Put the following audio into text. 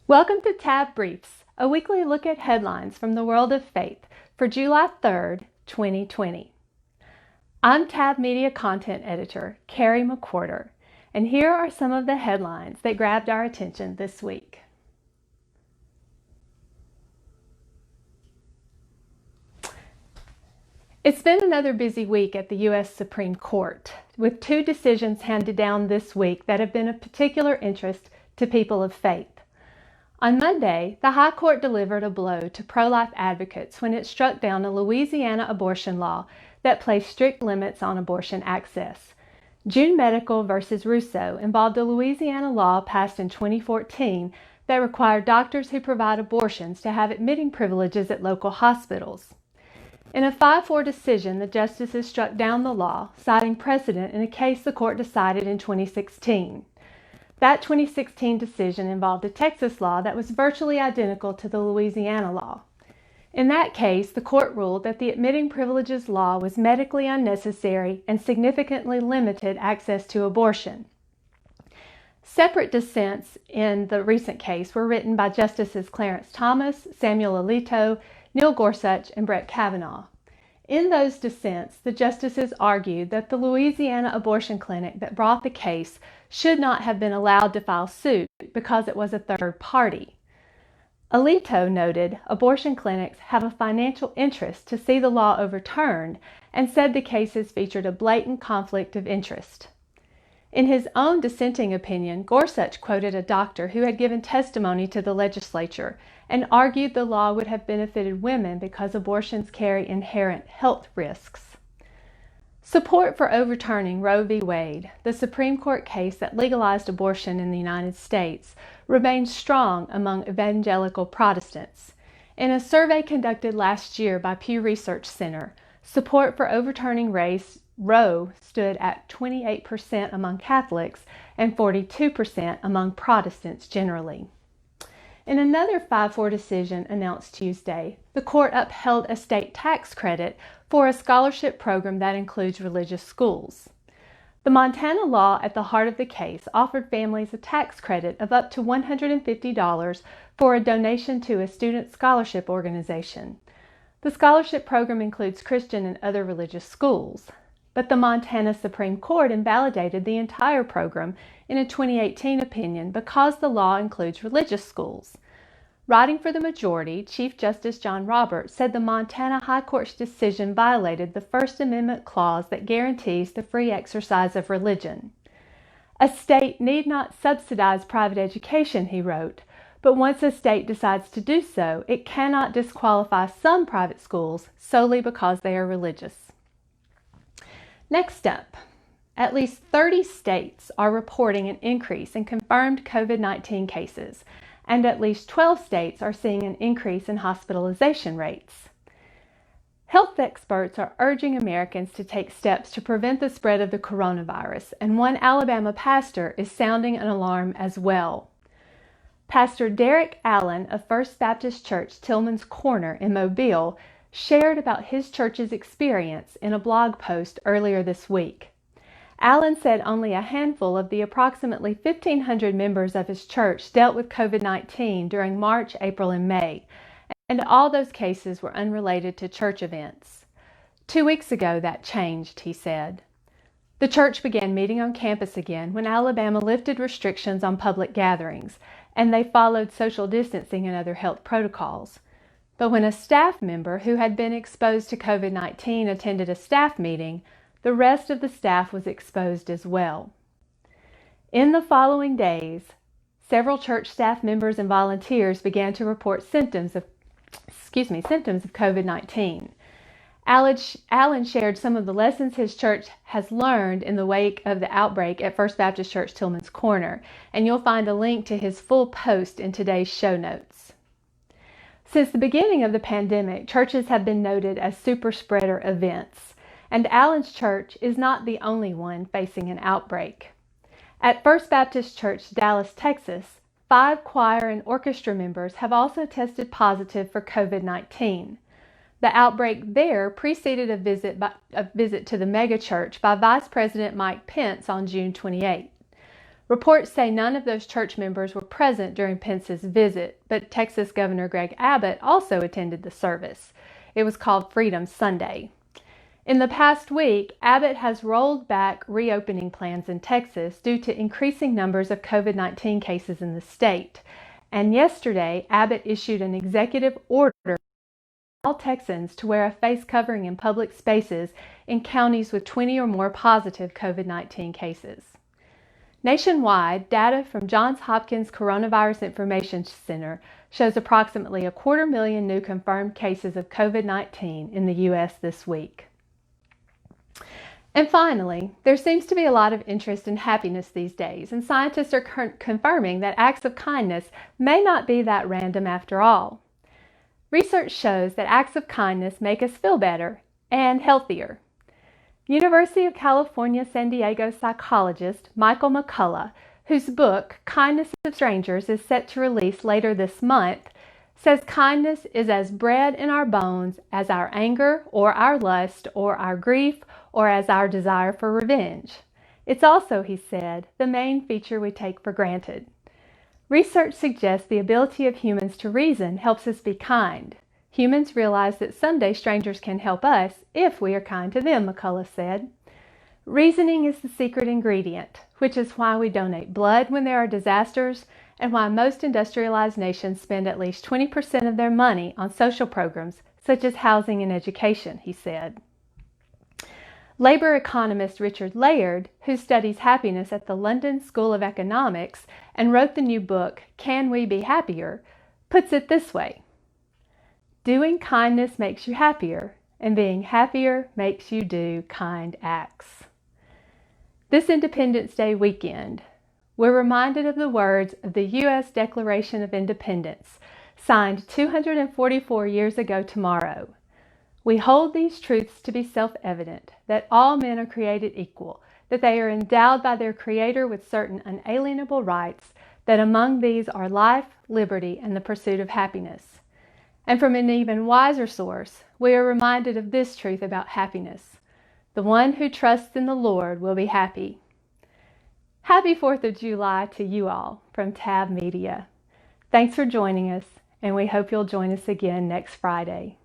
Welcome to Tab Briefs, a weekly look at headlines from the world of faith for July 3rd, 2020. I'm Tab Media Content Editor, Carrie McWhorter, and here are some of the headlines that grabbed our attention this week. It's been another busy week at the U.S. Supreme Court, with two decisions handed down this week that have been of particular interest to people of faith. On Monday, the High Court delivered a blow to pro-life advocates when it struck down a Louisiana abortion law that placed strict limits on abortion access. June Medical v. Russo involved a Louisiana law passed in 2014 that required doctors who provide abortions to have admitting privileges at local hospitals. In a 5-4 decision, the justices struck down the law, citing precedent in a case the court decided in 2016. That 2016 decision involved a Texas law that was virtually identical to the Louisiana law. In that case, the court ruled that the admitting privileges law was medically unnecessary and significantly limited access to abortion. Separate dissents in the recent case were written by Justices Clarence Thomas, Samuel Alito, Neil Gorsuch, and Brett Kavanaugh. In those dissents, the justices argued that the Louisiana abortion clinic that brought the case should not have been allowed to file suit because it was a third party. Alito noted abortion clinics have a financial interest to see the law overturned and said the cases featured a blatant conflict of interest. In his own dissenting opinion, Gorsuch quoted a doctor who had given testimony to the legislature and argued the law would have benefited women because abortions carry inherent health risks. Support for overturning Roe v. Wade, the Supreme Court case that legalized abortion in the United States, remains strong among evangelical Protestants. In a survey conducted last year by Pew Research Center, support for overturning Roe stood at 28% among Catholics and 42% among Protestants generally. In another 5-4 decision announced Tuesday, the court upheld a state tax credit for a scholarship program that includes religious schools. The Montana law at the heart of the case offered families a tax credit of up to $150 for a donation to a student scholarship organization. The scholarship program includes Christian and other religious schools. But the Montana Supreme Court invalidated the entire program in a 2018 opinion because the law includes religious schools. Writing for the majority, Chief Justice John Roberts said the Montana High Court's decision violated the First Amendment clause that guarantees the free exercise of religion. A state need not subsidize private education, he wrote, but once a state decides to do so, it cannot disqualify some private schools solely because they are religious. Next up, at least 30 states are reporting an increase in confirmed COVID-19 cases, and at least 12 states are seeing an increase in hospitalization rates. Health experts are urging Americans to take steps to prevent the spread of the coronavirus, and one Alabama pastor is sounding an alarm as well. Pastor Derek Allen of First Baptist Church Tillman's Corner in Mobile shared about his church's experience in a blog post earlier this week. Allen said only a handful of the approximately 1,500 members of his church dealt with COVID-19 during March, April, and May, and all those cases were unrelated to church events. 2 weeks ago that changed, he said. The church began meeting on campus again when Alabama lifted restrictions on public gatherings, and they followed social distancing and other health protocols. But when a staff member who had been exposed to COVID-19 attended a staff meeting, the rest of the staff was exposed as well. In the following days, several church staff members and volunteers began to report symptoms of COVID-19. Allen shared some of the lessons his church has learned in the wake of the outbreak at First Baptist Church Tillman's Corner, and you'll find a link to his full post in today's show notes. Since the beginning of the pandemic, churches have been noted as super spreader events, and Allen's church is not the only one facing an outbreak. At First Baptist Church, Dallas, Texas, 5 choir and orchestra members have also tested positive for COVID-19. The outbreak there preceded a visit to the megachurch by Vice President Mike Pence on June 28. Reports say none of those church members were present during Pence's visit, but Texas Governor Greg Abbott also attended the service. It was called Freedom Sunday. In the past week, Abbott has rolled back reopening plans in Texas due to increasing numbers of COVID-19 cases in the state. And yesterday, Abbott issued an executive order for all Texans to wear a face covering in public spaces in counties with 20 or more positive COVID-19 cases. Nationwide, data from Johns Hopkins Coronavirus Information Center shows approximately 250,000 new confirmed cases of COVID-19 in the U.S. this week. And finally, there seems to be a lot of interest in happiness these days, and scientists are confirming that acts of kindness may not be that random after all. Research shows that acts of kindness make us feel better and healthier. University of California, San Diego psychologist Michael McCullough, whose book, Kindness of Strangers, is set to release later this month, says kindness is as bred in our bones as our anger or our lust or our grief or as our desire for revenge. It's also, he said, the main feature we take for granted. Research suggests the ability of humans to reason helps us be kind. Humans realize that someday strangers can help us if we are kind to them, McCullough said. Reasoning is the secret ingredient, which is why we donate blood when there are disasters and why most industrialized nations spend at least 20% of their money on social programs such as housing and education, he said. Labor economist Richard Layard, who studies happiness at the London School of Economics and wrote the new book, Can We Be Happier?, puts it this way: doing kindness makes you happier, and being happier makes you do kind acts. This Independence Day weekend, we're reminded of the words of the U.S. Declaration of Independence, signed 244 years ago tomorrow. We hold these truths to be self-evident, that all men are created equal, that they are endowed by their Creator with certain unalienable rights, that among these are life, liberty, and the pursuit of happiness. And from an even wiser source, we are reminded of this truth about happiness: the one who trusts in the Lord will be happy. Happy 4th of July to you all from Tab Media. Thanks for joining us, and we hope you'll join us again next Friday.